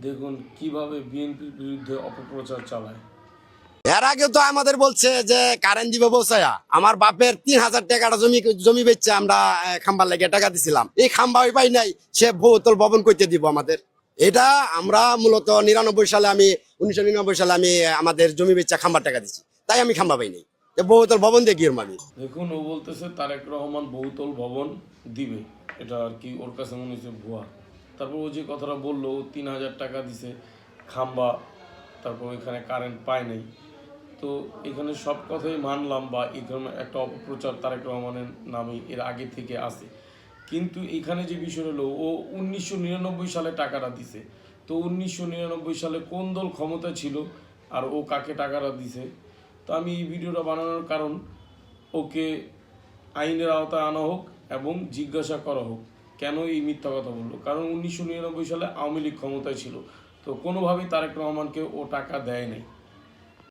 দেখুন কিভাবে বিএনপির বিরুদ্ধে অপপ্রচার চালায়। এর আগে তো আমাদের বলছে যে কারেন্ট দিবে বসায়া, আমার বাপের 3,000 টাকাটা জমি বেচছে আমরা খাম্বার লেগে টাকা দিছিলাম, এই খাম্বা ওই পাই নাই, সে বহুতল ভবন করতে দিব আমাদের। এটা আমরা মূলত 99 সালে আমি 1999 সালে আমি আমাদের জমি বেচা খাম্বার টাকা দিচ্ছি, তাই আমি খাম্বা পাই নাই, বহুতল ভবন দিয়ে গিয়ে আমি। দেখুন ও বলতেছে তারেক রহমান বহুতল ভবন দিবে, এটা আর কি ওর কাছে মনে হচ্ছে ভুয়া। তারপর ও যে কথাটা বললো ও 3,000 টাকা দিছে খাম্বা, তারপর এখানে কারেন্ট পায় নাই। তো এখানে সব কথাই মানলাম, বা এখানে একটা অপপ্রচার তারেক রহমানের নামে এর আগে থেকে আছে। কিন্তু এখানে যে বিষয় হলো, ও 1999 সালে টাকাটা দিছে। তো 1999 সালে কোন দল ক্ষমতা ছিল আর ও কাকে টাকাটা দিছে? তো আমি এই ভিডিওটা বানানোর কারণ, ওকে আইনের আওতায় আনা হোক এবং জিজ্ঞাসা করা হোক কেন এই মিথ্যা কথা বললো। কারণ 1999 সালে আওয়ামী লীগ ক্ষমতায় ছিল, তো কোনোভাবেই তারেক রহমানকে ও টাকা দেয় নাই।